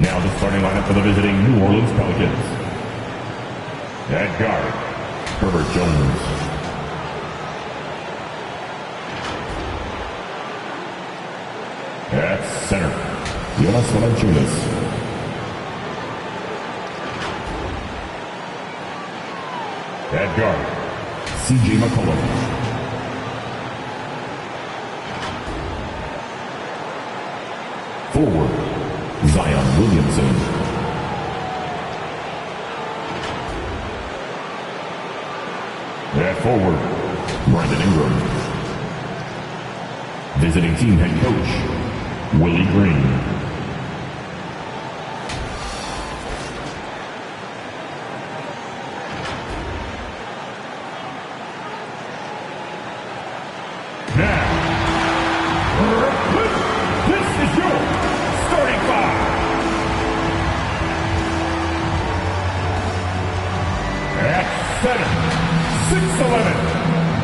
Now the starting lineup for the visiting New Orleans Pelicans. At guard, Herbert Jones. At center, Jonas Valanciunas. At guard, C.J. McCollum. Forward, Zion Williamson. At forward, Brandon Ingram. Visiting team head coach, Willie Green.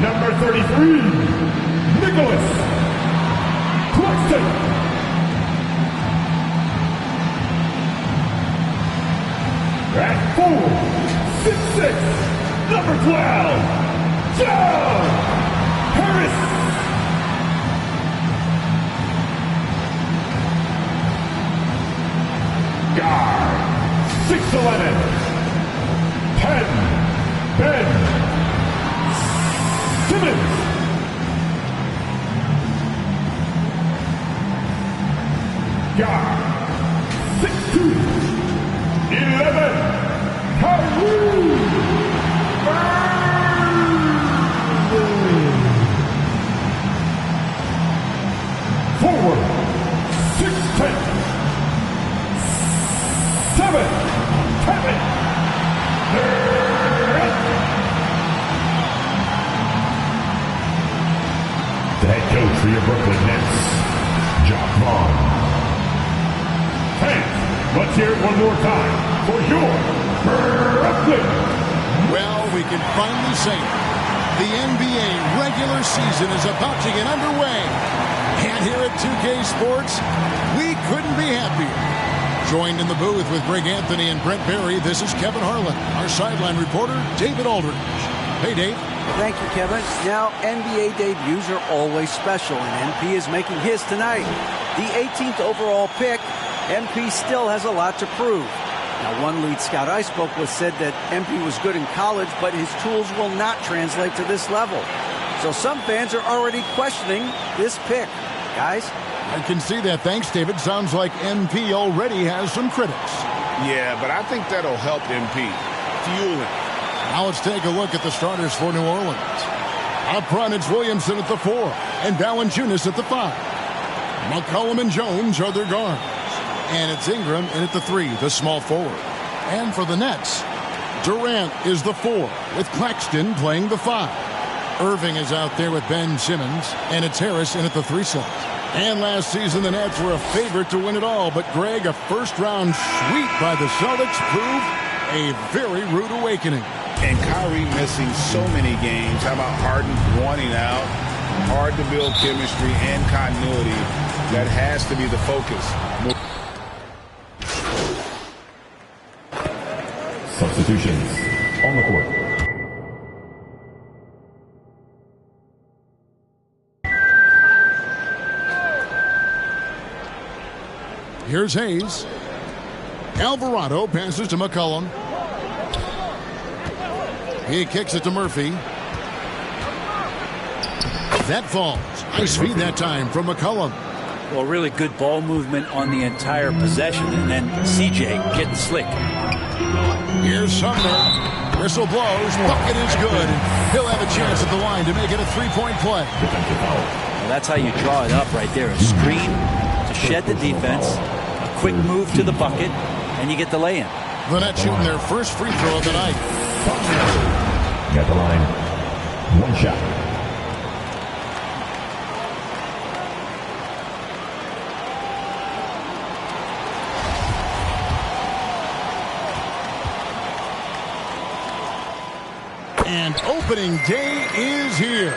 Number 33, Nicholas Claxton. At 4'6", number 12, Joe Harris. Guard, 6'11", Ben Simmons. Guard, 6'2", 11, Kyrie Irving. Forward, 6'10", 7, Kevin Durant. The head coach for your Brooklyn Nets, Jacque Vaughn. Fans, let's hear it one more time for your Brooklyn. Well, we can finally say it. The NBA regular season is about to get underway. And here at 2K Sports, we couldn't be happier. Joined in the booth with Greg Anthony and Brent Barry, this is Kevin Harlan. Our sideline reporter, David Aldridge. Hey, Dave. Thank you, Kevin. Now, NBA debuts are always special, and MP is making his tonight. The 18th overall pick, MP still has a lot to prove. Now, one lead scout I spoke with said that MP was good in college, but his tools will not translate to this level. So some fans are already questioning this pick. Guys? I can see that. Thanks, David. Sounds like MP already has some critics. Yeah, but I think that'll help MP. Fuel it. Now let's take a look at the starters for New Orleans. Up front, it's Williamson at the 4 and Valanciunas at the 5. McCollum and Jones are their guards. And it's Ingram in at the 3, the small forward. And for the Nets, Durant is the 4 with Claxton playing the 5. Irving is out there with Ben Simmons, and it's Harris in at the 3 slot. And last season, the Nets were a favorite to win it all, but Greg, a first-round sweep by the Celtics proved a very rude awakening. And Kyrie missing so many games. How about Harden wanting out? Hard to build chemistry and continuity. That has to be the focus. Substitutions on the court. Here's Hayes. Alvarado passes to McCollum. He kicks it to Murphy. That falls. Nice feed that time from McCollum. Well, really good ball movement on the entire possession, and then CJ getting slick. Here's Sumner. Whistle blows. Bucket is good. He'll have a chance at the line to make it a three-point play. Well, that's how you draw it up right there. A screen to shed the defense, a quick move to the bucket, and you get the lay-in. The Nets shooting their first free throw of the night. Got the line. One shot. And opening day is here.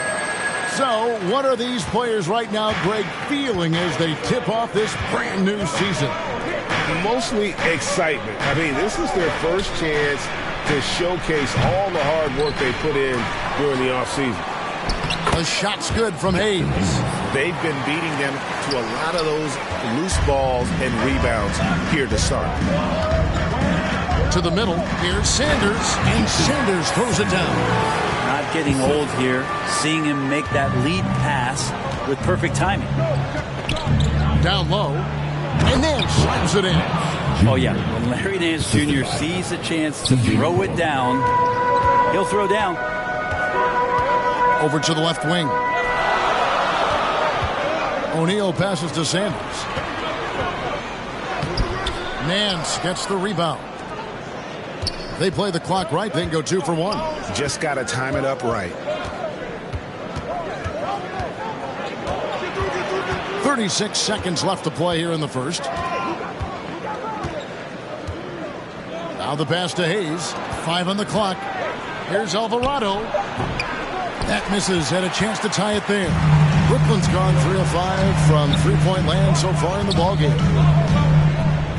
So, what are these players right now, Greg, feeling as they tip off this brand new season? Mostly excitement. I mean, this is their first chance to showcase all the hard work they put in during the offseason. The shot's good from Hayes. They've been beating them to a lot of those loose balls and rebounds here to start. To the middle, here's Sanders, and Sanders throws it down. Not getting old here, seeing him make that lead pass with perfect timing. Down low, and then slams it in. Oh, yeah. When Larry Nance Jr. sees a chance to throw it down, he'll throw down. Over to the left wing. O'Neal passes to Sanders. Nance gets the rebound. They play the clock right, then go 2 for 1. Just got to time it up right. 36 seconds left to play here in the first. Now the pass to Hayes. 5 on the clock. Here's Alvarado. That misses. Had a chance to tie it there. Brooklyn's gone 3 of 5 from three-point land so far in the ballgame.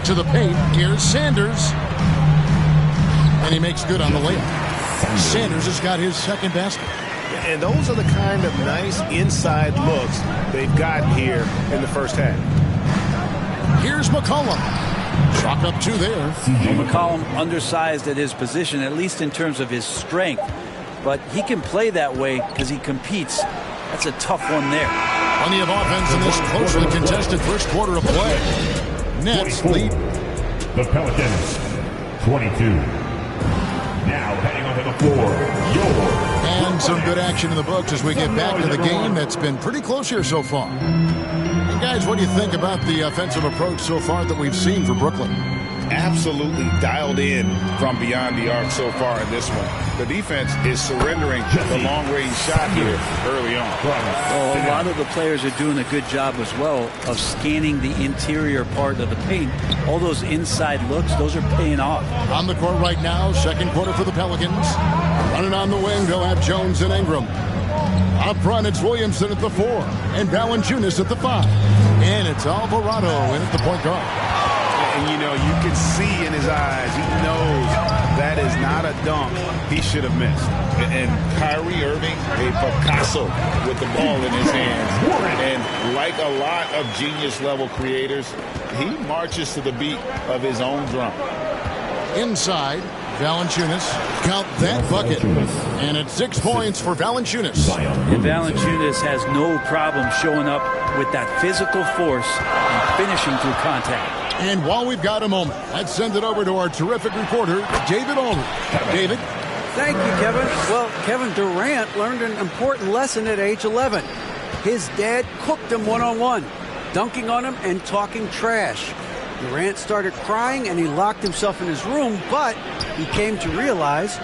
To the paint. Here's Sanders. And he makes good on the layup. Sanders has got his second basket. And those are the kind of nice inside looks they've gotten here in the first half. Here's McCollum. Chalk up 2 there. Well, McCollum undersized at his position, at least in terms of his strength. But he can play that way because he competes. That's a tough one there. Plenty of offense in this closely contested first quarter of play. Nets lead. The Pelicans, 22. Now heading onto the floor, And some good action in the books as we get back to the game that's been pretty close here so far. And guys, what do you think about the offensive approach so far that we've seen for Brooklyn? Absolutely dialed in from beyond the arc so far in this one. The defense is surrendering the long-range shot here early on. Well, a lot of the players are doing a good job as well of scanning the interior part of the paint. All those inside looks, those are paying off. On the court right now, second quarter for the Pelicans. Running on the wing, they'll have Jones and Ingram. Up front, it's Williamson at the 4, and Valanciunas at the 5. And it's Alvarado in at the point guard. And, you know, you can see in his eyes, he knows that is not a dunk he should have missed. And Kyrie Irving, a Picasso with the ball in his hands. And like a lot of genius-level creators, he marches to the beat of his own drum. Inside, Valanciunas. Count that bucket. And it's 6 points for Valanciunas. And Valanciunas has no problem showing up with that physical force and finishing through contact. And while we've got a moment, let's send it over to our terrific reporter, David Aldridge. David? Thank you, Kevin. Well, Kevin Durant learned an important lesson at age 11. His dad cooked him one-on-one, dunking on him and talking trash. Durant started crying and he locked himself in his room, but he came to realize,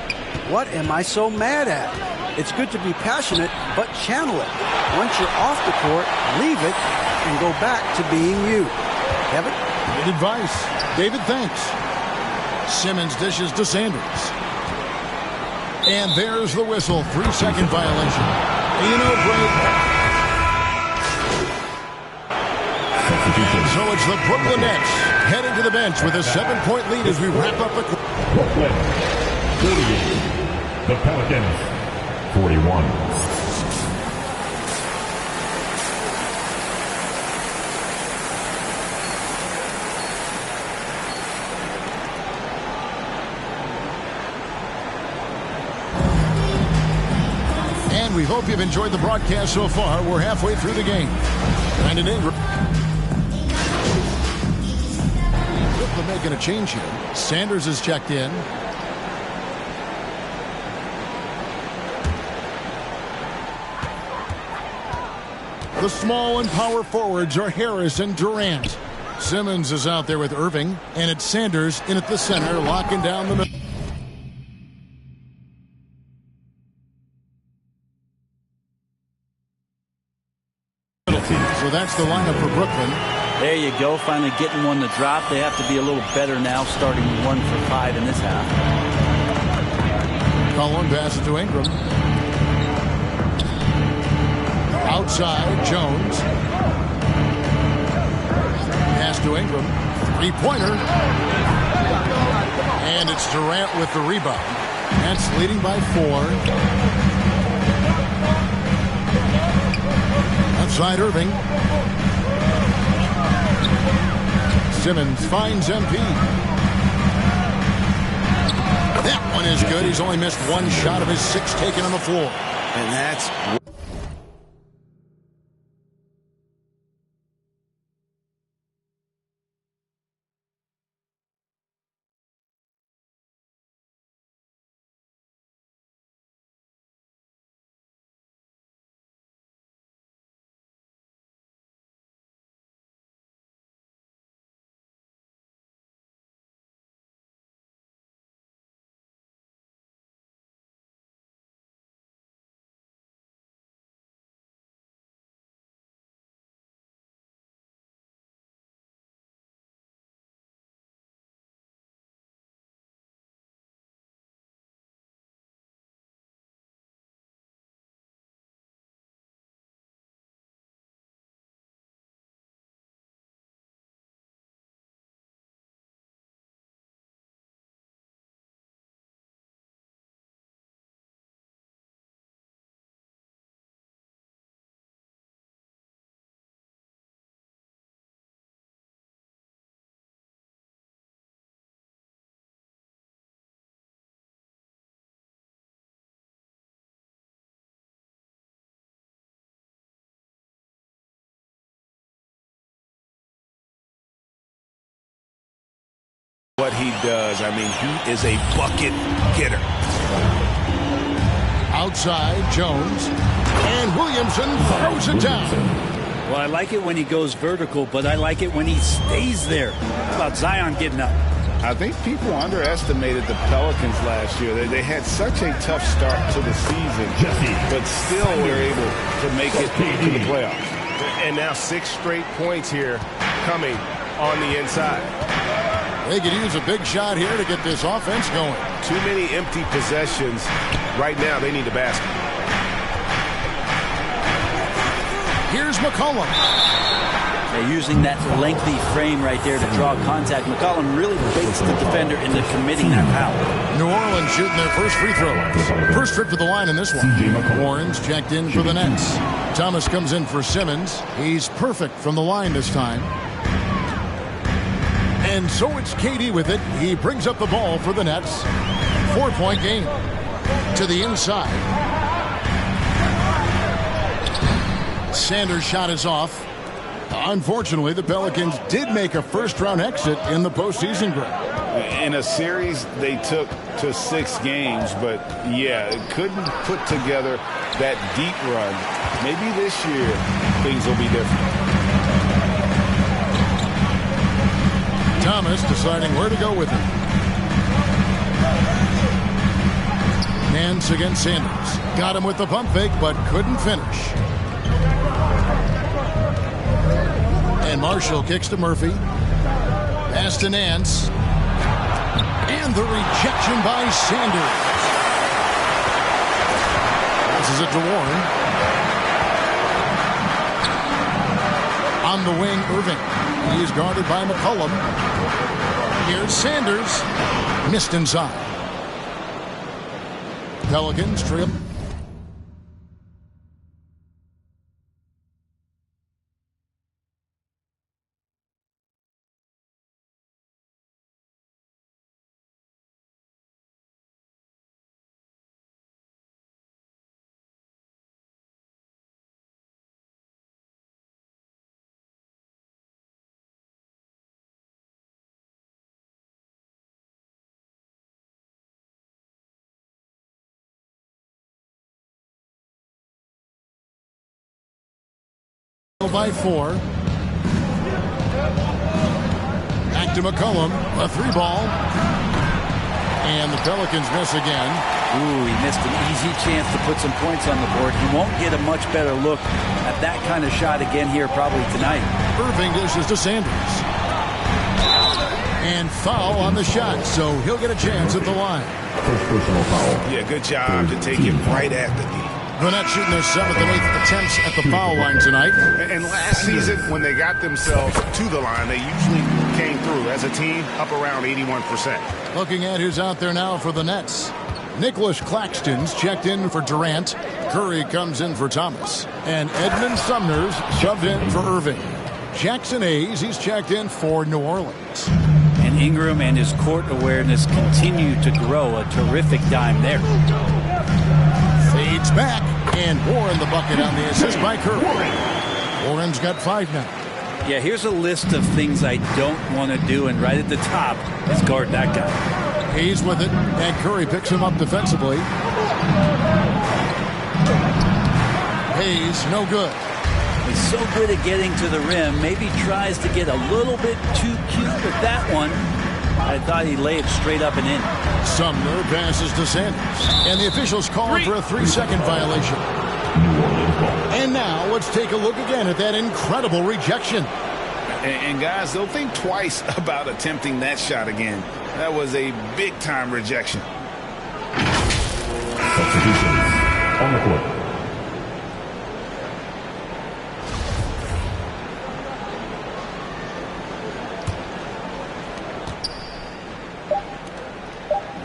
what am I so mad at? It's good to be passionate, but channel it. Once you're off the court, leave it and go back to being you. Kevin? Good advice. David, thanks. Simmons dishes to Sanders. And there's the whistle. 3-second violation. And you know, Greg. So it's the Brooklyn Nets heading to the bench with a 7-point lead as we wrap up the Brooklyn, 48. The Pelicans, 41. We hope you've enjoyed the broadcast so far. We're halfway through the game. Brandon Ingram. Brooklyn making a change here. Sanders is checked in. The small and power forwards are Harris and Durant. Simmons is out there with Irving, and it's Sanders in at the center, locking down the middle. So that's the lineup for Brooklyn. There you go, finally getting one to drop. They have to be a little better now, starting 1 for 5 in this half. Collin passes to Ingram. Outside, Jones. Pass to Ingram. Three-pointer. And it's Durant with the rebound. Nets leading by 4. Outside Irving. Simmons finds MP. That one is good. He's only missed one shot of his 6 taken on the floor. And that's... what he does. I mean, he is a bucket getter. Outside, Jones. And Williamson throws it down. Well, I like it when he goes vertical, but I like it when he stays there. How about Zion getting up? I think people underestimated the Pelicans last year. They had such a tough start to the season, but still were able to make it to the playoffs. And now 6 straight points here coming on the inside. They could use a big shot here to get this offense going. Too many empty possessions. Right now, they need a basket. Here's McCollum. They're using that lengthy frame right there to draw contact. McCollum really baits the defender into committing that foul. New Orleans shooting their first free throws. First trip to the line in this one. Warren's checked in for the Nets. Thomas comes in for Simmons. He's perfect from the line this time. And so it's KD with it. He brings up the ball for the Nets. 4-point game. To the inside. Sanders' shot is off. Unfortunately, the Pelicans did make a first-round exit in the postseason, Greg. In a series they took to 6 games, but yeah, couldn't put together that deep run. Maybe this year things will be different. Thomas deciding where to go with it. Nance against Sanders. Got him with the pump fake, but couldn't finish. And Marshall kicks to Murphy. Pass to Nance. And the rejection by Sanders. Passes it to Warren. On the wing, Irving. He's guarded by McCollum. Here's Sanders. Missed inside. Pelicans trail. By 4. Back to McCollum. A 3-ball. And the Pelicans miss again. Ooh, he missed an easy chance to put some points on the board. He won't get a much better look at that kind of shot again here probably tonight. Irving dishes to Sanders. And foul on the shot, so he'll get a chance at the line. First personal foul. Yeah, good job to take it right at the D. The Nets shooting their 7th and 8th attempts at the foul line tonight. And last season, when they got themselves to the line, they usually came through as a team up around 81%. Looking at who's out there now for the Nets. Nicholas Claxton's checked in for Durant. Curry comes in for Thomas. And Edmund Sumner's subbed in for Irving. Jackson Hayes, he's checked in for New Orleans. And Ingram and his court awareness continue to grow. A terrific dime there. Fades back, and Warren the bucket on the assist by Curry. Warren's got 5 now. Yeah, here's a list of things I don't want to do, and right at the top is guard that guy. Hayes with it, and Curry picks him up defensively. Hayes, no good. He's so good at getting to the rim. Maybe tries to get a little bit too cute with that one. I thought he'd lay it straight up and in. Sumner passes to Sanders. And the officials call for a 3-second violation. And now let's take a look again at that incredible rejection. And guys, they'll think twice about attempting that shot again. That was a big-time rejection. Substitutions on the court.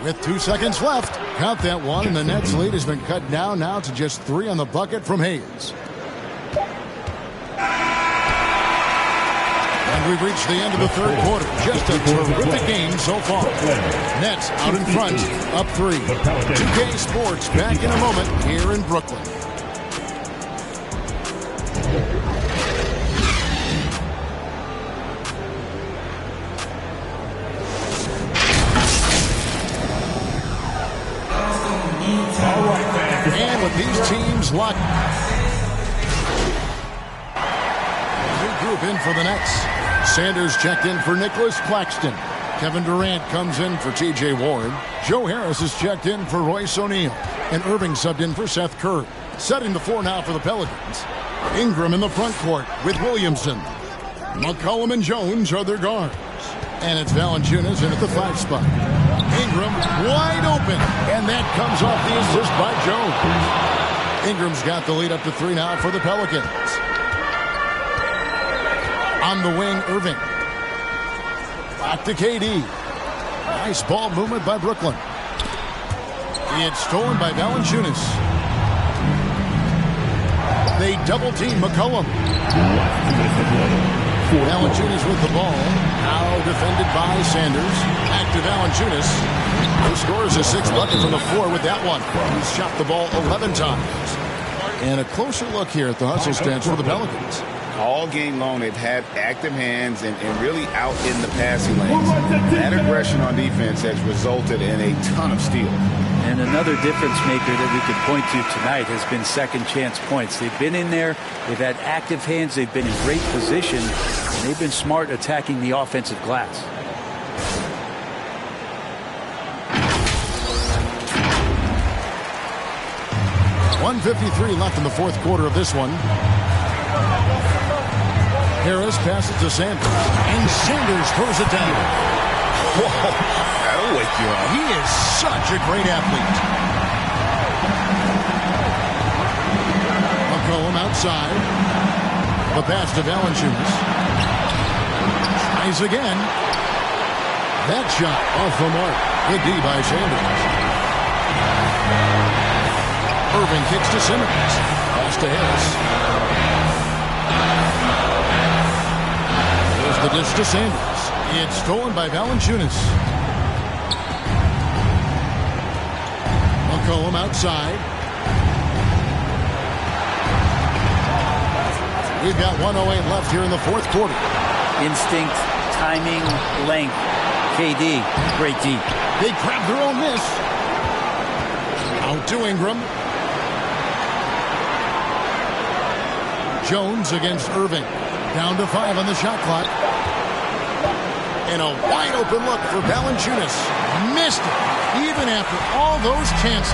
With 2 seconds left, count that one, and the Nets lead has been cut down now to just 3 on the bucket from Hayes. And we've reached the end of the third quarter. Just a terrific game so far. Nets out in front, up 3. 2K Sports back in a moment here in Brooklyn. And with these teams locked, regroup in for the Nets. Sanders checked in for Nicholas Claxton. Kevin Durant comes in for T.J. Warren. Joe Harris is checked in for Royce O'Neal. And Irving subbed in for Seth Curry. Setting the floor now for the Pelicans. Ingram in the front court with Williamson. McCollum and Jones are their guards. And it's Valanciunas in at the 5 spot. Ingram wide open, and that comes off the assist by Jones. Ingram's got the lead up to 3 now for the Pelicans. On the wing, Irving. Back to KD. Nice ball movement by Brooklyn. It's stolen by Valanciunas. They double-team McCollum. Valanciunas with the ball. Now defended by Sanders. Back to Valanciunas. Who scores a 6th bucket from the floor with that one. He's shot the ball 11 times. And a closer look here at the hustle stance for the Pelicans. All game long, they've had active hands and really out in the passing lanes. That aggression on defense has resulted in a ton of steals. And another difference maker that we could point to tonight has been second chance points. They've been in there, they've had active hands, they've been in great position, and they've been smart attacking the offensive glass. .153 left in the fourth quarter of this one. Harris passes to Sanders, and Sanders throws it down. Whoa, that'll wake you up. He is such a great athlete. McCollum outside. The pass to Valanciunas. Tries again. That shot off the mark. Good D by Sanders. Irving kicks to Simmons. Pass to Harris. The dish to Sanders. It's stolen by Valanciunas. McCollum outside. We've got 1:08 left here in the fourth quarter. Instinct, timing, length. KD, great D. They grab their own miss. Out to Ingram. Jones against Irving. Down to 5 on the shot clock. And a wide open look for Valanciunas. Missed it, even after all those chances.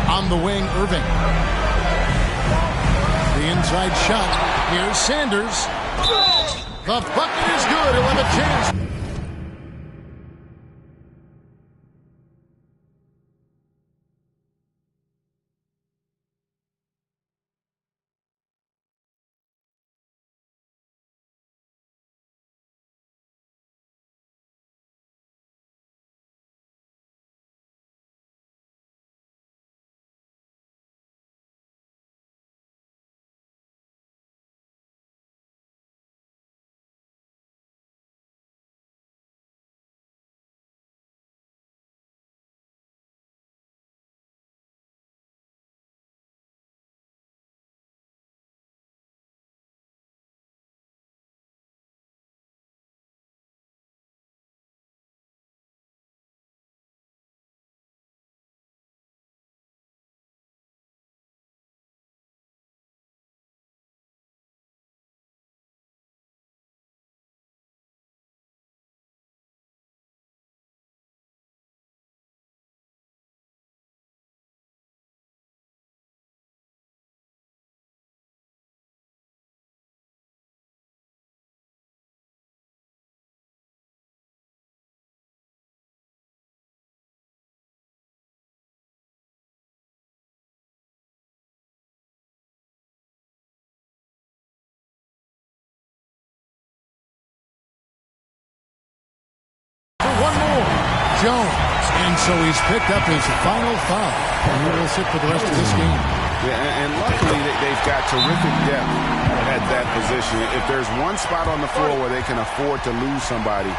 On the wing, Irving. The inside shot. Here's Sanders. The bucket is good. He'll have a chance. Jones. And so he's picked up his final foul. And he will sit for the rest of this game. Yeah, and luckily they've got terrific depth at that position. If there's one spot on the floor where they can afford to lose somebody,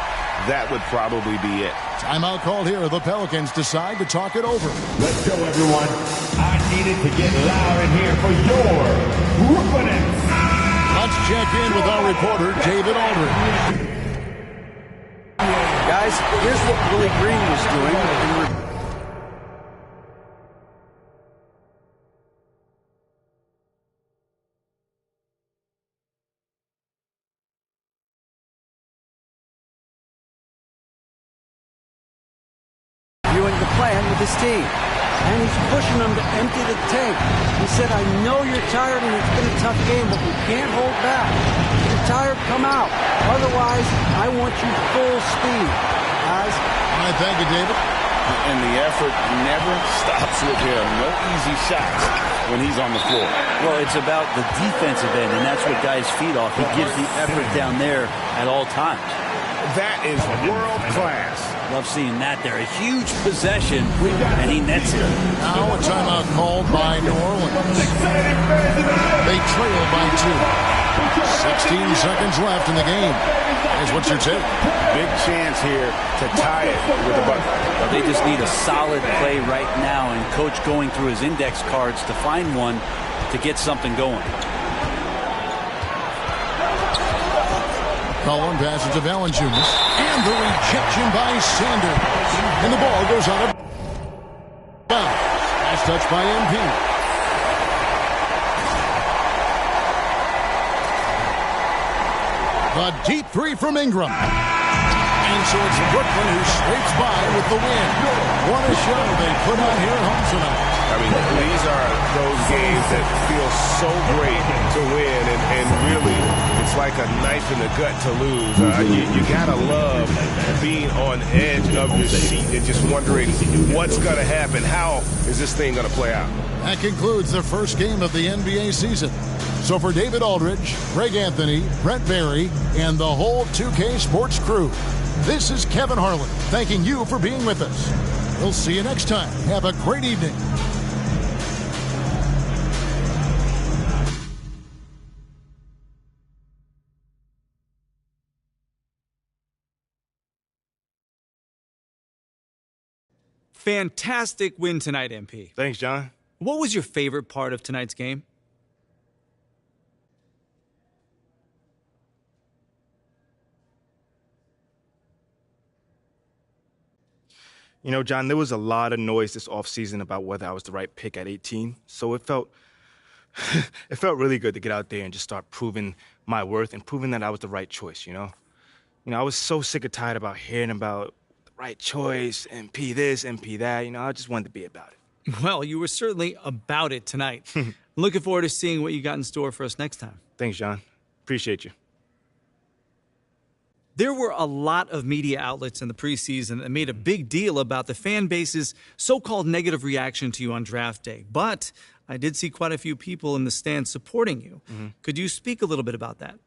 that would probably be it. Timeout called here. The Pelicans decide to talk it over. Let's go, everyone. I needed to get loud in here for your Brooklyn Nets. Let's check in with our reporter, David Aldridge. Guys, here's what Willie Green was doing. Viewing the plan with his team. And he's pushing them to empty the tank. He said, I know you're tired and it's been a tough game, but we can't hold back. If you're tired, come out. Otherwise, I want you full speed. Guys. All right, thank you, David. And the effort never stops with him. No easy shots when he's on the floor. Well, it's about the defensive end, and that's what guys feed off. He gives the effort down there at all times. That is world class. Love seeing that there. A huge possession, and he nets it. Now a timeout called by New Orleans. They trail by 2. 16 seconds left in the game. Here's what's your take? Big chance here to tie it with a bucket. Well, they just need a solid play right now, and Coach going through his index cards to find one to get something going. Cullen passes to Valanciunas. And the rejection by Sanders. And the ball goes out of bounds. Last touch by MP. The deep three from Ingram. And so it's Brooklyn who scrapes by with the win. What a show they put on here at home tonight. I mean, these are those games that feel so great to win, and really, it's like a knife in the gut to lose. You gotta love being on edge of your seat and just wondering what's gonna happen. How is this thing gonna play out? That concludes the first game of the NBA season. So for David Aldridge, Greg Anthony, Brent Barry, and the whole 2K Sports crew, this is Kevin Harlan thanking you for being with us. We'll see you next time. Have a great evening. Fantastic win tonight, MP. Thanks, John. What was your favorite part of tonight's game? You know, John, there was a lot of noise this offseason about whether I was the right pick at 18. So it felt it felt really good to get out there and just start proving my worth and proving that I was the right choice, you know? I was so sick and tired about hearing about the right choice, MP this, MP that. I just wanted to be about it. Well, you were certainly about it tonight. Looking forward to seeing what you got in store for us next time. Thanks, John. Appreciate you. There were a lot of media outlets in the preseason that made a big deal about the fan base's so-called negative reaction to you on draft day. But I did see quite a few people in the stands supporting you. Could you speak a little bit about that?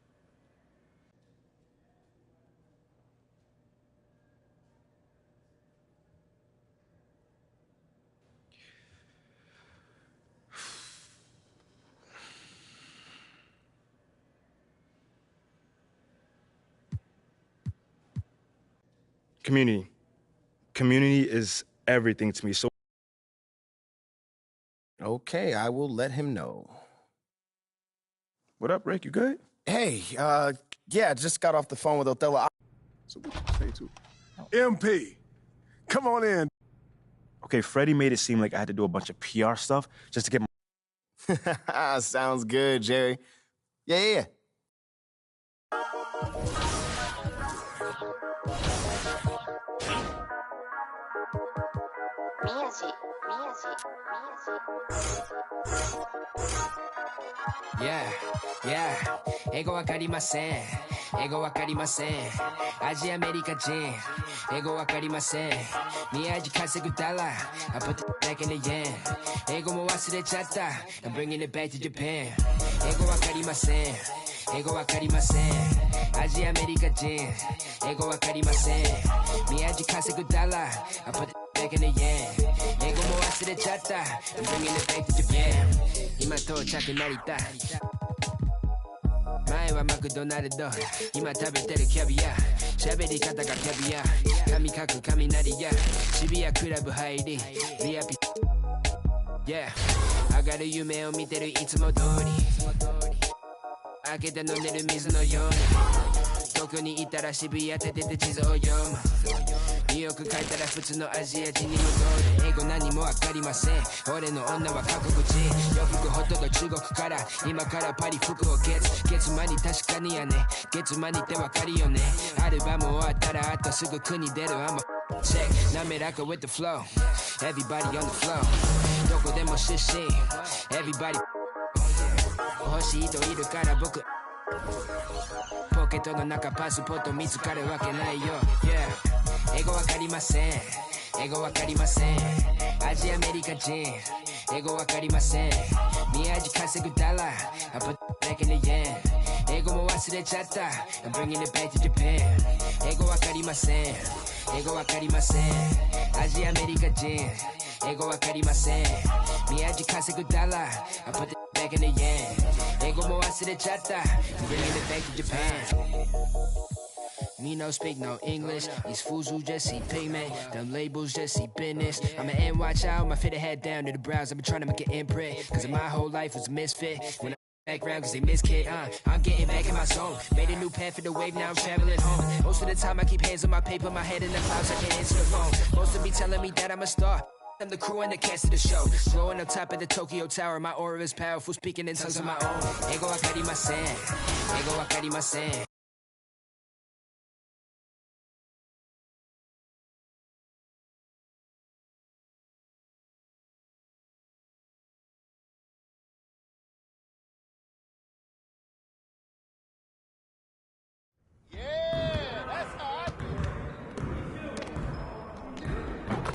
Community. Community is everything to me. So Okay, I will let him know. what up, Rick? You good? Hey, yeah, just got off the phone with Othello. So what you say too? MP, come on in. Okay, Freddie made it seem like I had to do a bunch of PR stuff just to get my... Sounds good, Jerry. Yeah. Yeah, 英語わかりません。英語わかりません。アジアメリカ人。英語わかりません。宮地稼ぐダラ。I put the back in the yen。英語も忘れちゃった。I'm bringing it back to Japan。英語わかりません。英語わかりません。アジアアメリカ人英語わかりません宮地稼ぐダラー I put it back in the yen 英語も忘れちゃった I'm bringing it back to Japan 今到着成田前はマクドナルド今食べてるキャビア喋り方がキャビア髪かく雷や渋谷クラブ入りリアピYeah 上がる夢を見てるいつも通り開けて飲んでる水のように東京にいたら渋谷立てて地図を読むニューヨーク帰ったら普通のアジア人に戻る英語何もわかりません俺の女は韓国人洋服ほとんど中国から今からパリ服を月間に確かにやね月間にってわかるよねアルバム終わったらあとすぐ国出る I'm a check 滑らか with the flow Everybody on the floor どこでも出身 Everybody 欲しい人いるから僕ポケットの中パスポート見つかるわけないよ、yeah、英語わかりません英語わかりませんアジアアメリカ人英語わかりません宮地稼ぐダラー I put back in the yen 英語も忘れちゃった I'm bringing it back to Japan 英語わかりません英語わかりませんアジアアメリカ人英語わかりません宮地稼ぐダラー I put it back in the yen 英語も忘れちゃった I'm bringing it back to Japan Me no speak no English These fools who just see pigment Them labels just see business I'm an NY child My fitted head down to the brows I've been trying to make an imprint Cause my whole life was a misfit When background cause they miss kid I'm getting back in my zone Made a new path for the wave now I'm traveling home Most of the time I keep hands on my paper My head in the clouds I can't answer the phone Most of me telling me that I'm a star I'm the crew and the cast of the show Glowing on top of the Tokyo Tower My aura is powerful Speaking in tongues of my own 英語わかりません英語わかりません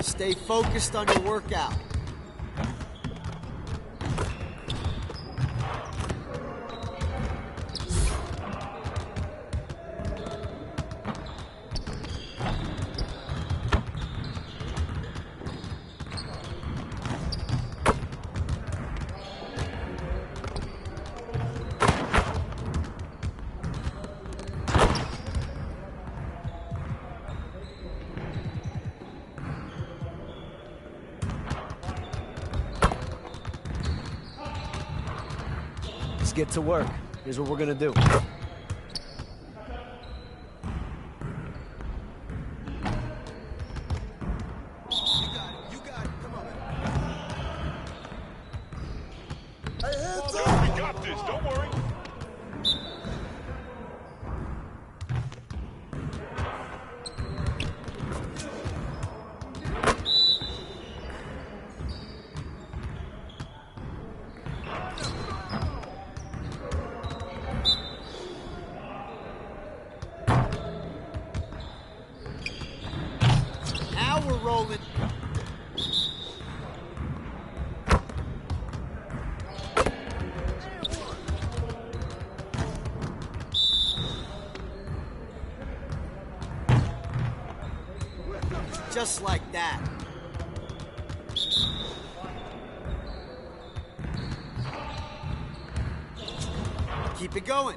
Stay focused on your workout. Get to work. Here's what we're gonna do. You got it. Come on. Hey, hands up! We got this. Don't worry. We're rolling. Just like that. Keep it going.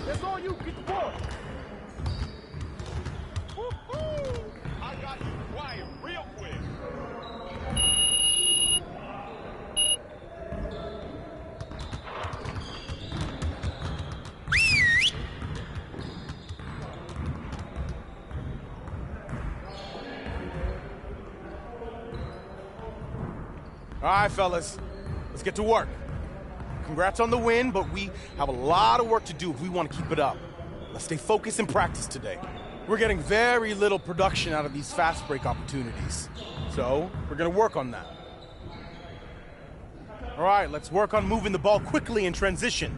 That's all you. Get the ball. Woo-hoo! I got you quiet real quick. All right, fellas, let's get to work. Congrats on the win, but we have a lot of work to do if we want to keep it up. Let's stay focused in practice today. We're getting very little production out of these fast break opportunities, so we're going to work on that. All right, let's work on moving the ball quickly in transition.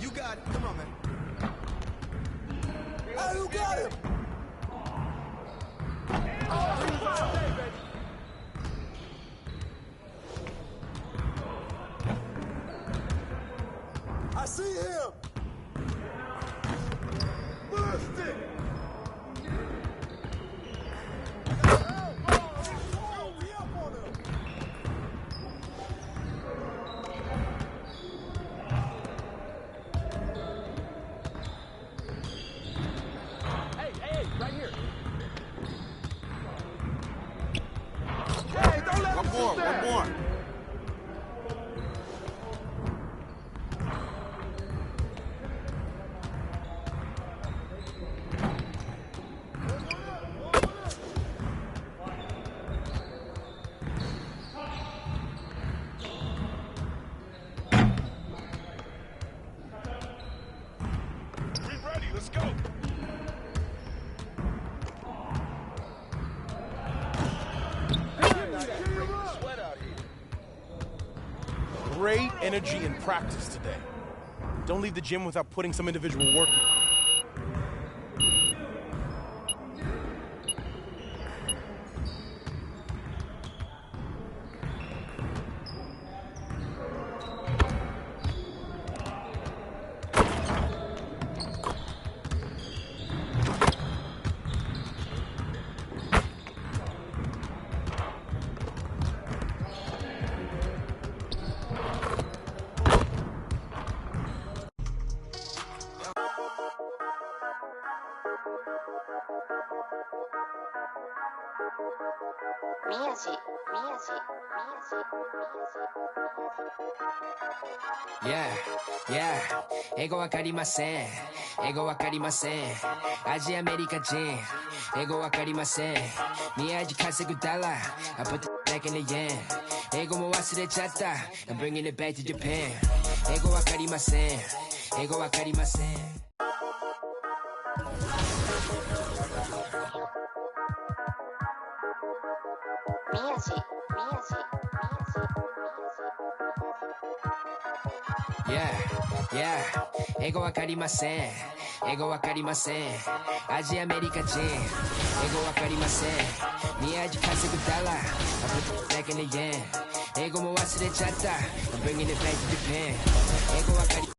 You got it. Come on, man. Oh, you got him. I see him. Burst it. One more. Be ready, let's go. Great energy in practice today. Don't leave the gym without putting some individual work in. Yeah, 英語わかりません。英語わかりません。アジアアメリカ人。英語わかりません。宮地稼ぐダラ。I put the back in the yen。英語も忘れちゃった。I'm bringing it back to Japan。英語わかりません。英語わかりません。宮地。Yeah, 英語わかりません。英語わかりません。アジアアメリカ人。英語わかりません。宮地稼ぐダラ。I put the back in the yen。英語も忘れちゃった。I'm bringing it back to Japan。英語わかり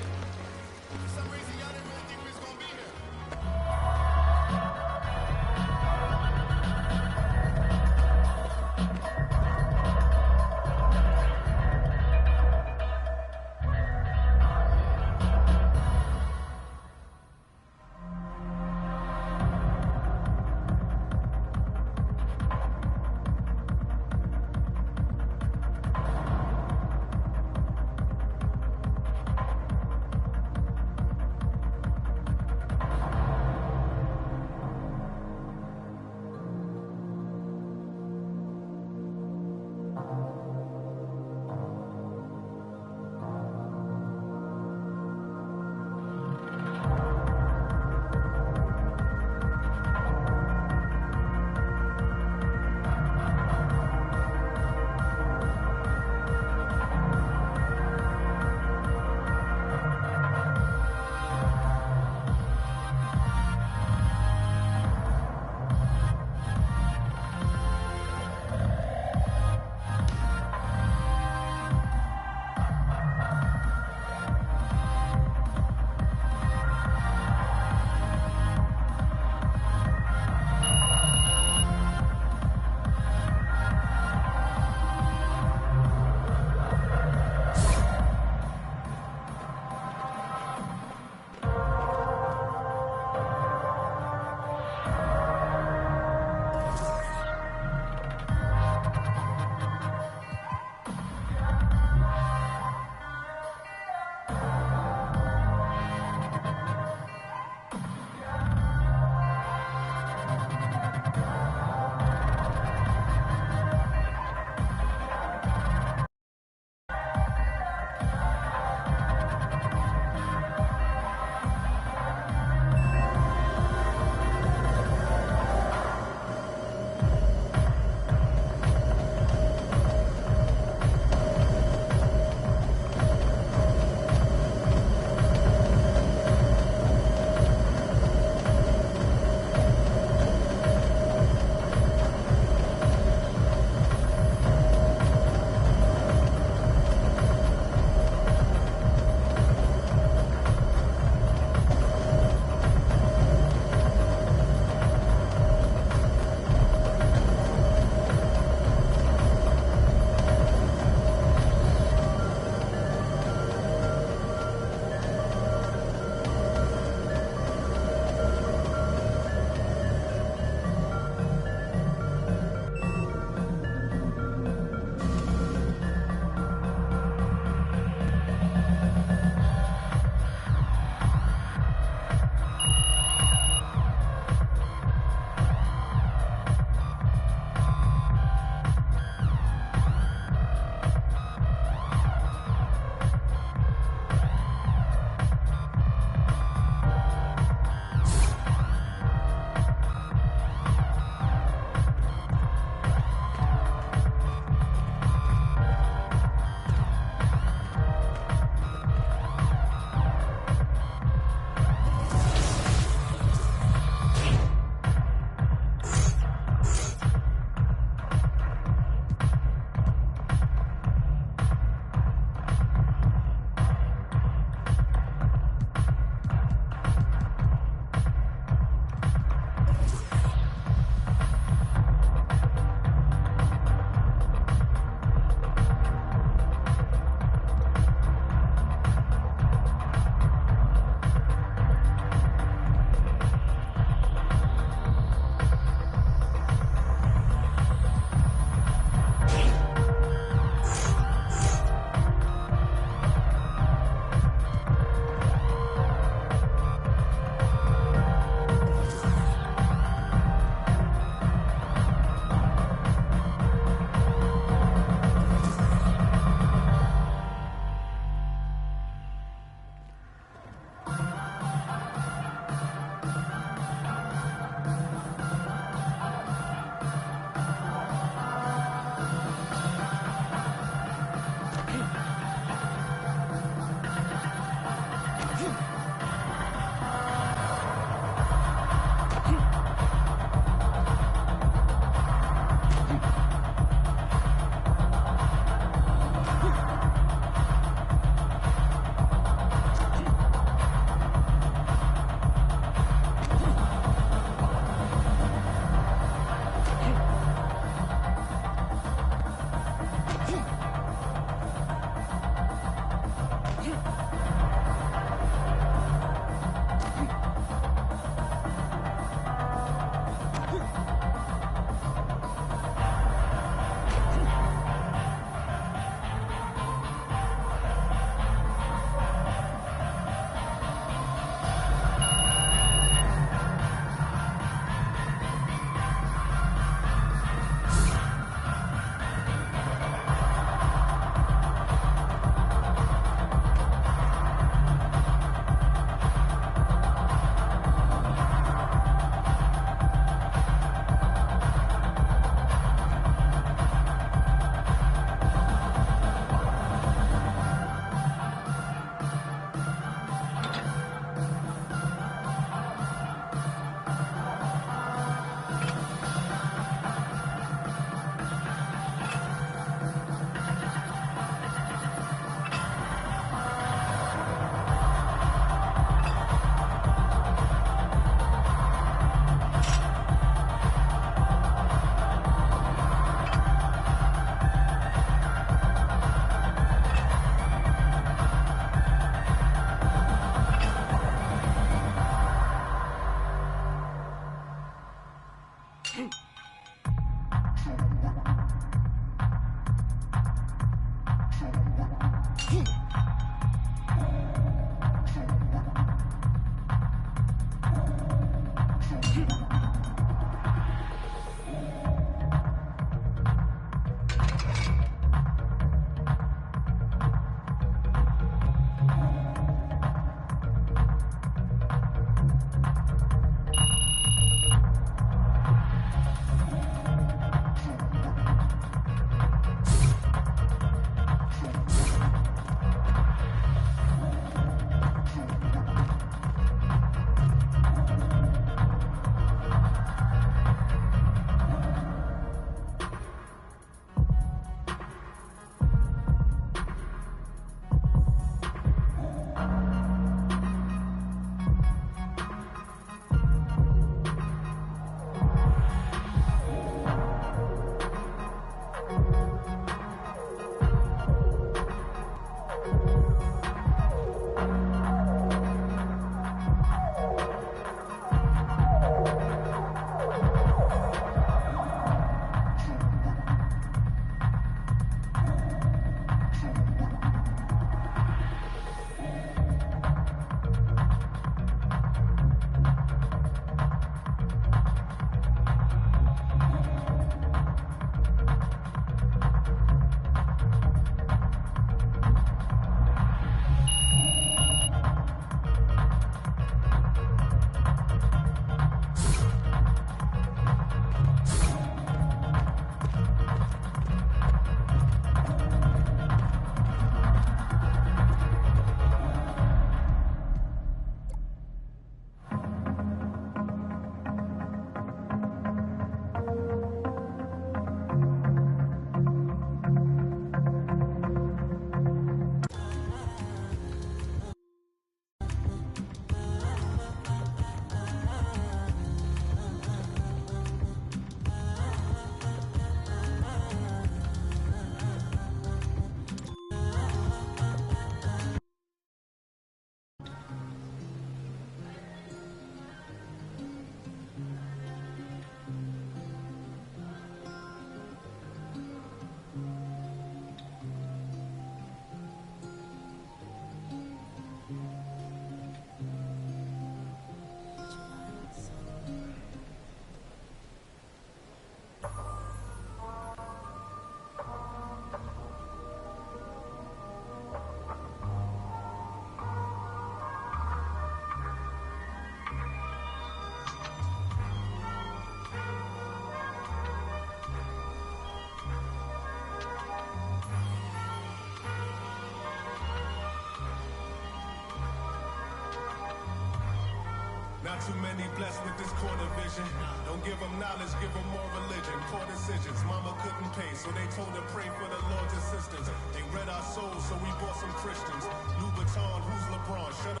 Not too many blessed with this corner vision. Don't give them knowledge, give them more religion. Poor decisions, mama couldn't pay, so they told her pray for the Lord's assistance. They read our souls, so we bought some Christians. Louboutin, who's LeBron? Shut up.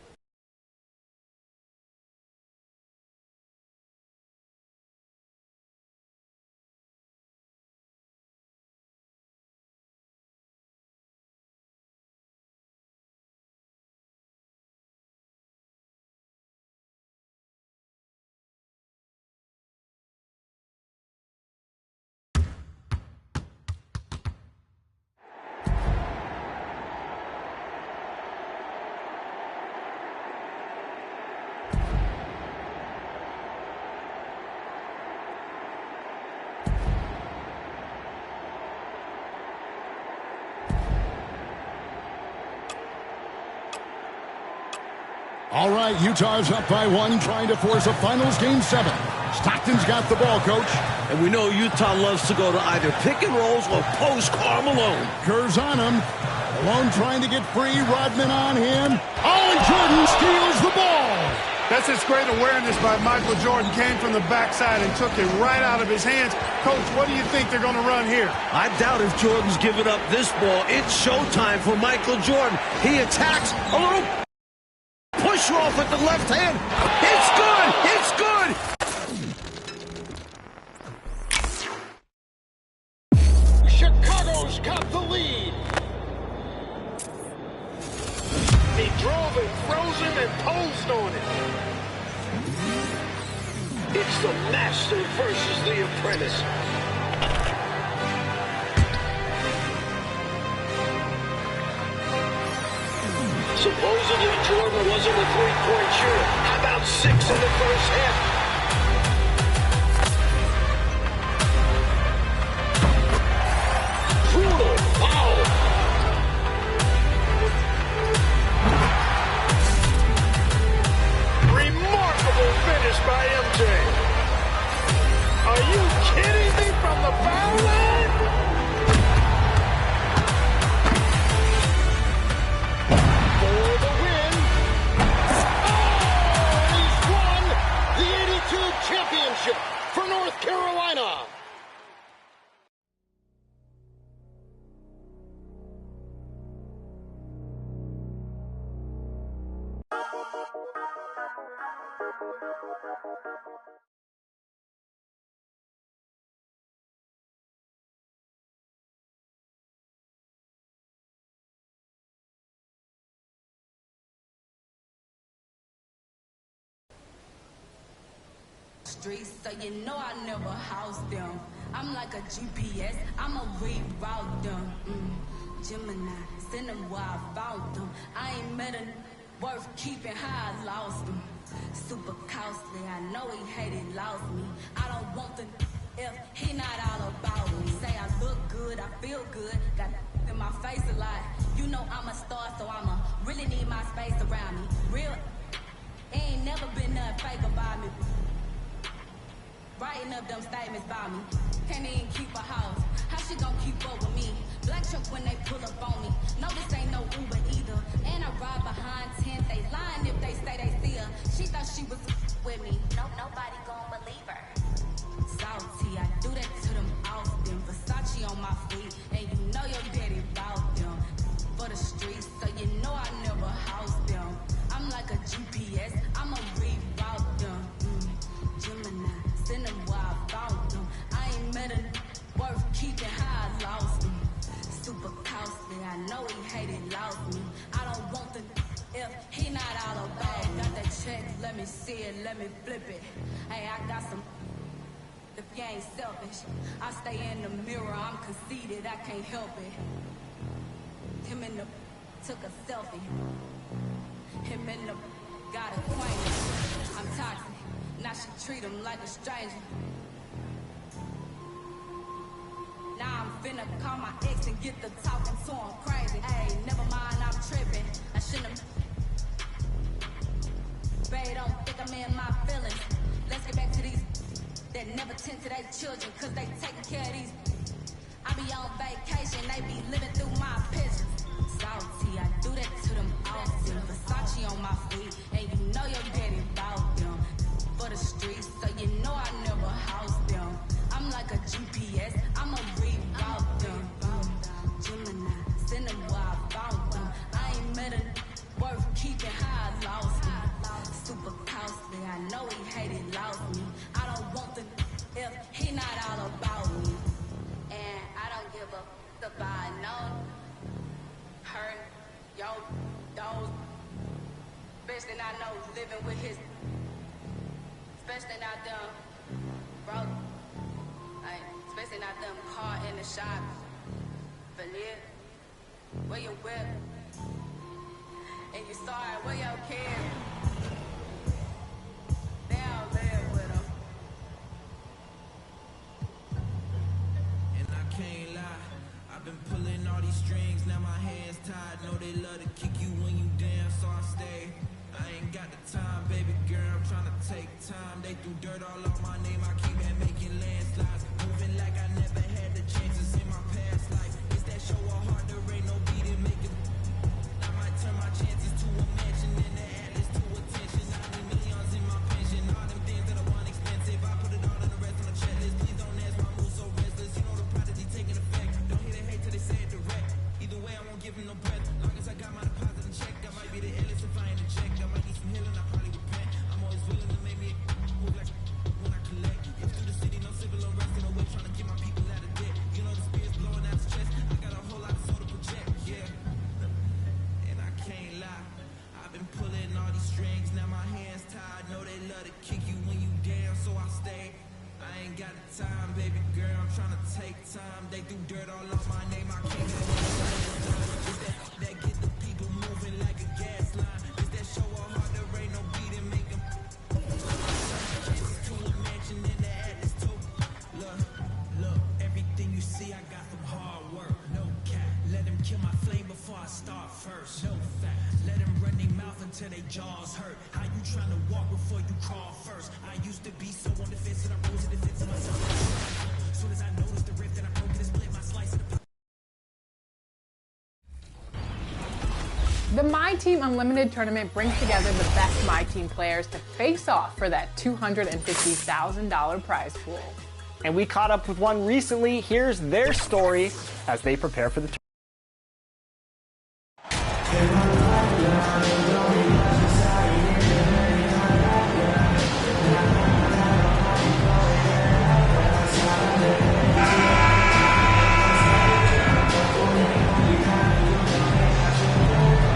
All right, Utah's up by 1, trying to force a finals game 7. Stockton's got the ball, coach. And we know Utah loves to go to either pick and rolls or post Karl Malone. Kerr's on him. Malone trying to get free. Rodman on him. Oh, and Jordan steals the ball. That's just great awareness by Michael Jordan. Came from the backside and took it right out of his hands. Coach, what do you think they're going to run here? I doubt if Jordan's giving up this ball. It's showtime for Michael Jordan. He attacks a little push off with the left hand. It's good! It's good! Chicago's got the lead. He drove and froze him and posed on it. It's the master versus the apprentice. Supposedly, Jordan wasn't a three-point shooter. How about 6 in the first half? Brutal foul. Remarkable finish by MJ. Are you kidding me from the foul line? Championship for North Carolina. Streets, so you know I never house them. I'm like a GPS, I'ma reroute them. Gemini, send them where I found them. I ain't met a worth keeping how I lost them. Super costly, I know he hated, lost me. I don't want the if he not all about me. Say I look good, I feel good, got in my face a lot. You know I'm a star, so I'ma really need my space around me. Real, ain't never been nothing fake about me. Writing up them statements by me. Can't even keep a house. How she gon' keep up with me? Black truck when they pull up on me. No, this ain't no Uber either. And I ride behind 10. They lying if they say they see her. She thought she was with me. Nope, nobody gon' believe her. Salty, I do that to them often. Versace on my feet. And you know your daddy bought them. For the streets, so you know I never house them. I'm like a GPS. I'ma reroute them. Gemini. Send them where I found them. I ain't met a worth keeping how I lost them. Super costly, I know he hated, lost me. I don't want the if he not all about. Got that check, let me see it, let me flip it. Hey, I got some. If you ain't selfish, I stay in the mirror, I'm conceited, I can't help it. Him and the took a selfie. Him and the got acquainted. I'm toxic. Now she treat him like a stranger. Now I'm finna call my ex and get the talking to him crazy. Hey, never mind, I'm tripping. I shouldn't have. Babe, don't think I'm in my feelings. Let's get back to these that never tend to their children, cause they taking care of these. I be on vacation, they be living through my pictures. Salty, I do that to them often. Versace on my feet, and you know your daddy bought them. I know he hated, lost me. I don't want the if he not all about me. And I don't give a about no hurt, yo, those. Especially not know living with his, especially not them, bro. Like, especially not them caught in the shop. But yeah, where your whip? And you saw it, where your kids? They don't live with them. And I can't lie, I've been pulling all these strings, now my hands tied. Know they love to kick you when you dance, so I stay. I ain't got the time, baby girl, I'm trying to take time. They threw dirt all on my name, I keep on making landslides. Moving like I never had the chances in my past life. It's that show of heart, there ain't no beating, making. I might turn my chances to a mansion and the atlas to attention. I need millions in my pension, all them things that I want expensive. I put it all in the rest on the checklist. Please don't ask why I move so restless. You know the prodigy taking effect. Don't hear the hate till they say it direct. Either way, I won't give him no breath. Long as I got my deposit and check, I might be the illest if I ain't a check. I might need some healing, I probably repent. I'm always willing to make me move like when I collect. If through the city, no civil unrest, in a way trying to get my people out of debt. You know the spirit's blowing out his chest. I got a whole lot of soul to project, yeah. And I can't lie, I've been pulling all these strings, now my hands tied. Know they love to kick you when you dance, so I stay. I ain't got the time, baby girl, I'm trying to take time. They threw dirt all on my name, I can't get it. That get the people moving like a gas line. It's that show of heart, there ain't no beating, make them. Chances to a mansion in the atlas too. Look, everything you see I got from hard work. No cap, let them kill my flame before I start first. No fact, let them run their mouth until their jaws hurt. How you trying to walk before you crawl first? I used to be so on the fence and I rose to the fence of myself. Soon as I noticed the rift that I broke it and split my slice of the. The My Team Unlimited tournament brings together the best My Team players to face off for that $250,000 prize pool. And we caught up with one recently. Here's their story as they prepare for the tournament.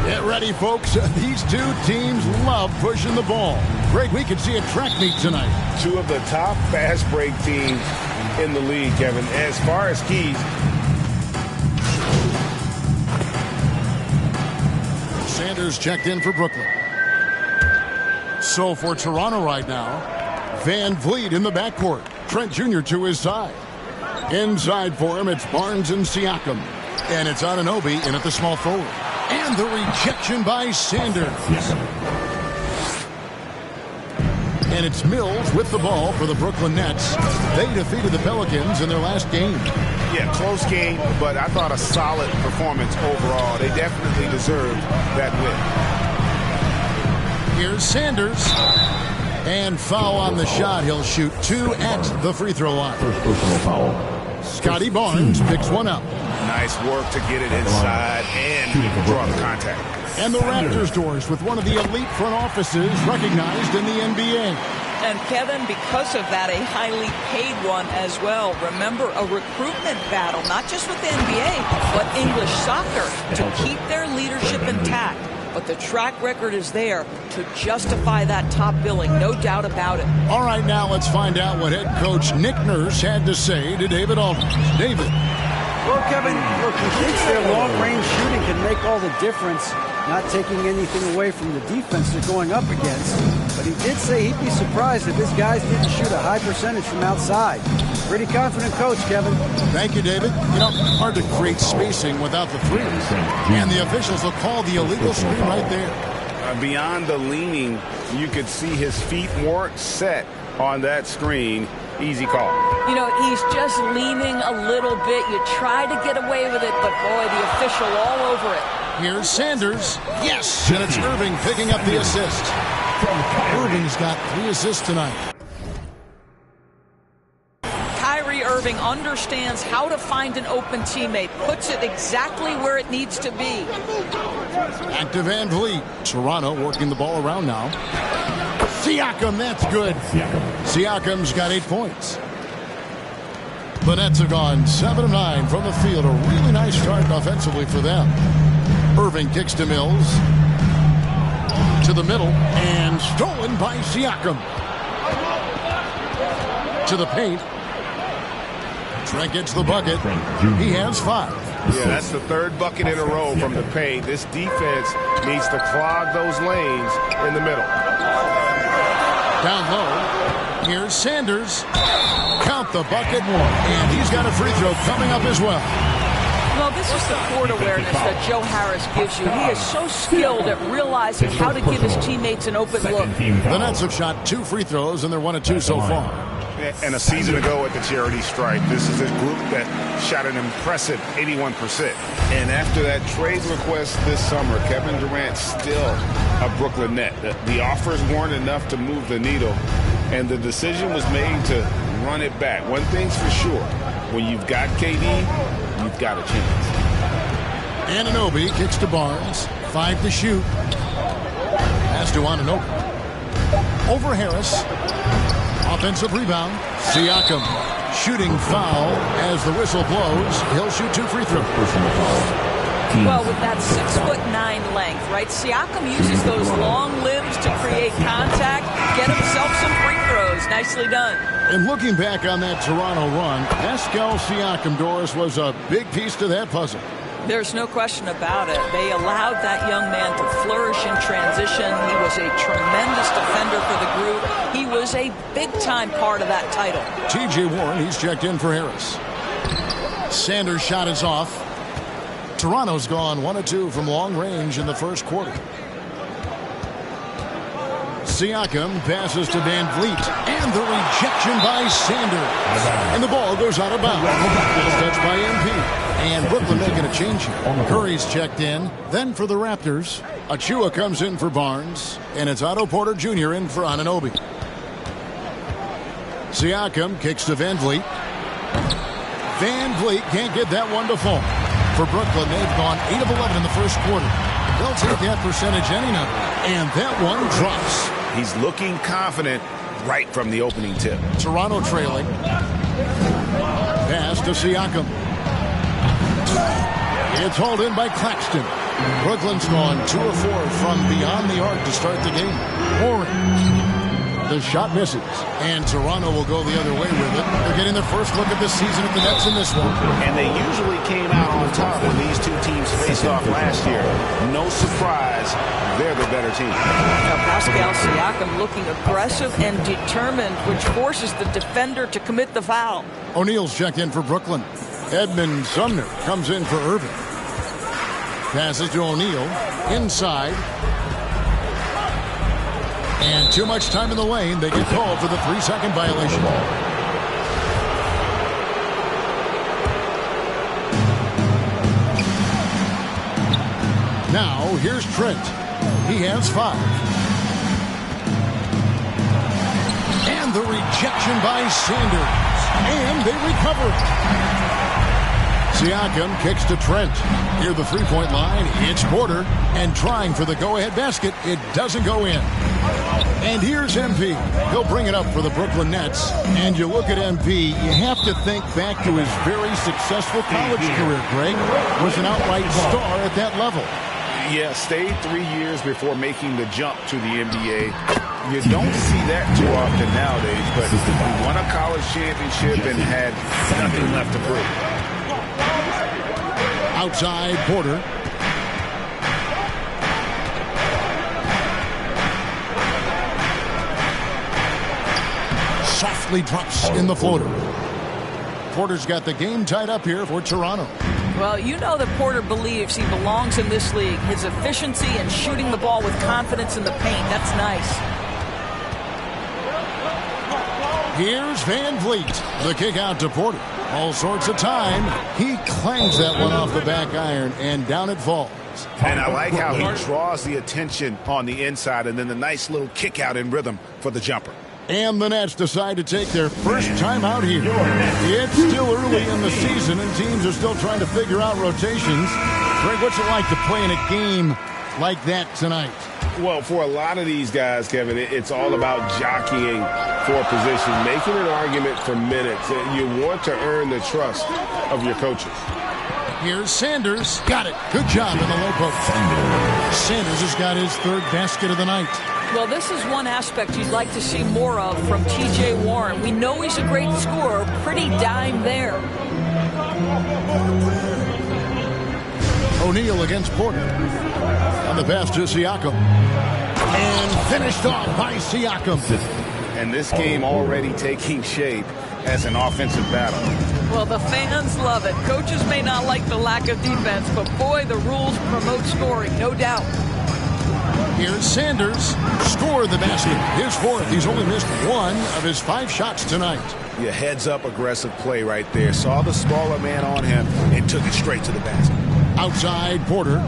Get ready, folks. These two teams love pushing the ball. Greg, we could see a track meet tonight. Two of the top fast break teams in the league, Kevin. As far as keys, Sanders checked in for Brooklyn. So for Toronto right now, Van Vliet in the backcourt. Trent Jr. to his side. Inside for him, it's Barnes and Siakam. And it's Anunoby in at the small forward. And the rejection by Sanders. And it's Mills with the ball for the Brooklyn Nets. They defeated the Pelicans in their last game. Yeah, close game, but I thought a solid performance overall. They definitely deserved that win. Here's Sanders. And foul on the shot. He'll shoot 2 at the free throw line. First personal foul. Scotty Barnes picks one up. Nice work to get it inside and draw the contact. And the Raptors doors with one of the elite front offices recognized in the NBA. And Kevin, because of that, a highly paid one as well. Remember, a recruitment battle, not just with the NBA, but English soccer, to keep their leadership intact. But the track record is there to justify that top billing, no doubt about it. All right, now let's find out what head coach Nick Nurse had to say to David Aldridge. David. Well, Kevin, look, he thinks their long-range shooting can make all the difference, not taking anything away from the defense they're going up against. But he did say he'd be surprised if his guys didn't shoot a high percentage from outside. Pretty confident coach, Kevin. Thank you, David. You know, hard to create spacing without the threes. And the officials will call the illegal screen right there. Beyond the leaning, you could see his feet weren't set on that screen. Easy call. You know, he's just leaning a little bit. You try to get away with it, but boy, the official all over it. Here's Sanders. Yes! And it's Irving picking up the assist. Irving's got 3 assists tonight. Kyrie Irving understands how to find an open teammate, puts it exactly where it needs to be. Back to Van Vliet. Toronto working the ball around now. Siakam, that's good. Siakam's got 8 points. The Nets have gone 7 of 9 from the field. A really nice start offensively for them. Irving kicks to Mills. To the middle, and stolen by Siakam. To the paint. Trent gets the bucket. He has 5. Yeah, that's the 3rd bucket in a row from the paint. This defense needs to clog those lanes in the middle. Down low. Here's Sanders. Count the bucket. And he's got a free throw coming up as well. Well, this is the court awareness that Joe Harris gives you. He is so skilled at realizing how to give his teammates an open look. The Nets have shot 2 free throws, and they're 1 of 2 so far. And a season ago at the charity stripe, this is a group that shot an impressive 81%. And after that trade request this summer, Kevin Durant's still a Brooklyn Net. The offers weren't enough to move the needle, and the decision was made to run it back. One thing's for sure, when you've got KD, you've got a chance. Anunoby kicks to Barnes. 5 to shoot. Pass to Anunoby. Over Harris. Offensive rebound. Siakam. Shooting foul as the whistle blows. He'll shoot 2 free throws. Well, with that 6'9" length, right? Siakam uses those long limbs to create contact, get himself some free throws. Nicely done. And looking back on that Toronto run, Pascal Siakam, Doris, was a big piece to that puzzle. There's no question about it. They allowed that young man to flourish in transition. He was a tremendous defender for the group. He was a big-time part of that title. T.J. Warren, he's checked in for Harris. Sanders' shot is off. Toronto's gone 1 of 2 from long range in the first quarter. Siakam passes to Van Vliet, and the rejection by Sanders. And the ball goes out of bounds. Touched by MP. And Brooklyn making a change here. Curry's checked in. Then for the Raptors, Achua comes in for Barnes, and it's Otto Porter Jr. in for Anunoby. Siakam kicks to Van Vliet. Van Vliet can't get that one to fall. For Brooklyn, they've gone 8 of 11 in the first quarter. They'll take that percentage any number. And that one drops. He's looking confident right from the opening tip. Toronto trailing. Pass to Siakam. It's hauled in by Claxton. Brooklyn's gone 2 of 4 from beyond the arc to start the game. Orange. The shot misses. And Toronto will go the other way with it. They're getting their first look at this season at the Nets in this one. And they usually came out on top when these two teams faced off last year. No surprise, they're the better team. Now, Pascal Siakam looking aggressive and determined, which forces the defender to commit the foul. O'Neal's checked in for Brooklyn. Edmund Sumner comes in for Irving. Passes to O'Neal. Inside. And too much time in the lane. They get called for the 3-second violation. Now, here's Trent. He has 5. And the rejection by Sanders. And they recover. Siakam kicks to Trent. Near the 3-point line, it's Porter. And trying for the go-ahead basket. It doesn't go in. And here's MP. He'll bring it up for the Brooklyn Nets. And you look at MP, you have to think back to his very successful college career, Greg. Was an outright star at that level. Yeah, stayed 3 years before making the jump to the NBA. You don't see that too often nowadays, but he won a college championship and had nothing left to prove. Outside, Porter. Softly drops in the floater. Porter's got the game tied up here for Toronto. Well, you know that Porter believes he belongs in this league. His efficiency and shooting the ball with confidence in the paint, that's nice. Here's Van Vliet. The kick out to Porter. All sorts of time. He clangs that one off the back iron, and down it falls. And I like how he draws the attention on the inside, and then the nice little kick out in rhythm for the jumper. And the Nets decide to take their first time out here. It's still early in the season, and teams are still trying to figure out rotations. Greg, what's it like to play in a game like that tonight? Well, for a lot of these guys, Kevin, it's all about jockeying for position, making an argument for minutes. You want to earn the trust of your coaches. Here's Sanders. Got it. Good job in the low post. Sanders has got his third basket of the night. Well, this is one aspect you'd like to see more of from T.J. Warren. We know he's a great scorer. Pretty dime there. O'Neal against Porter. On the pass to Siakam. And finished off by Siakam. And this game already taking shape as an offensive battle. Well, the fans love it. Coaches may not like the lack of defense, but boy, the rules promote scoring, no doubt. Here's Sanders. Scored the basket. His fourth. He's only missed one of his 5 shots tonight. Yeah, heads-up aggressive play right there. Saw the smaller man on him and took it straight to the basket. Outside Porter.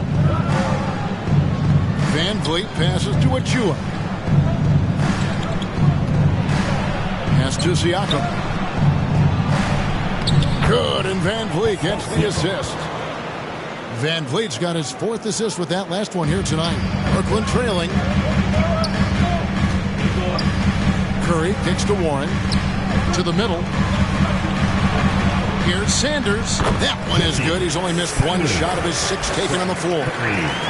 Van Vliet passes to Achua. Pass to Siakam. Good, and Van Vliet gets the assist. Van Vliet's got his 4th assist with that last one here tonight. Brooklyn trailing. Curry kicks to Warren. To the middle. Here's Sanders. That one is good. He's only missed 1 shot of his 6 taken on the floor.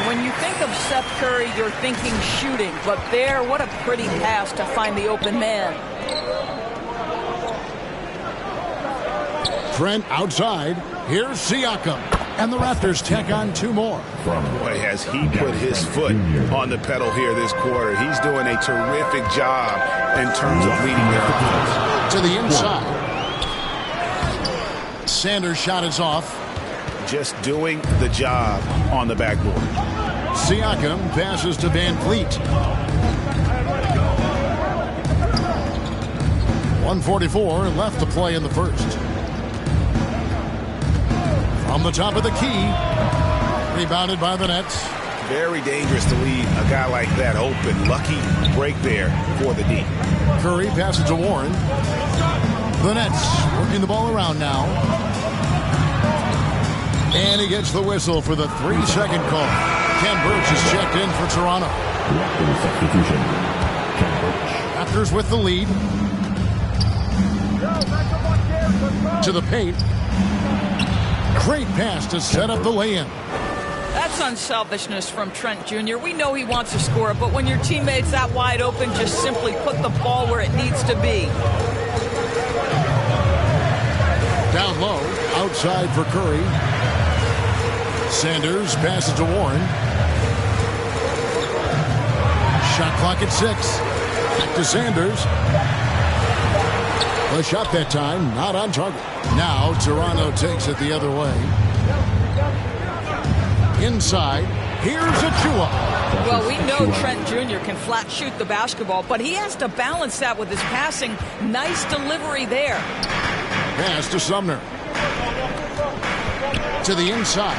When you think of Seth Curry, you're thinking shooting. But there, what a pretty pass to find the open man. Trent outside. Here's Siakam. And the Raptors tack on 2 more. Boy, has he put his foot on the pedal here this quarter. He's doing a terrific job in terms of leading their offense. To the inside. Sanders' shot is off. Just doing the job on the backboard. Siakam passes to Van Vliet. 1:44 left to play in the first. From the top of the key. Rebounded by the Nets. Very dangerous to leave a guy like that open. Lucky break there for the D. Curry passes to Warren. The Nets working the ball around now. And he gets the whistle for the 3-second call. Ken Birch is checked in for Toronto. Substitution. Ken Birch. Raptors with the lead. To the paint. Great pass to set up the lay-in. That's unselfishness from Trent Jr. We know he wants to score, but when your teammate's that wide open, just simply put the ball where it needs to be. Down low, outside for Curry. Sanders passes to Warren. Shot clock at 6. Back to Sanders. A shot that time, not on target. Now Toronto takes it the other way. Inside, here's Achua. Well, we know Trent Jr. can flat shoot the basketball, but he has to balance that with his passing. Nice delivery there. Pass to Sumner. To the inside.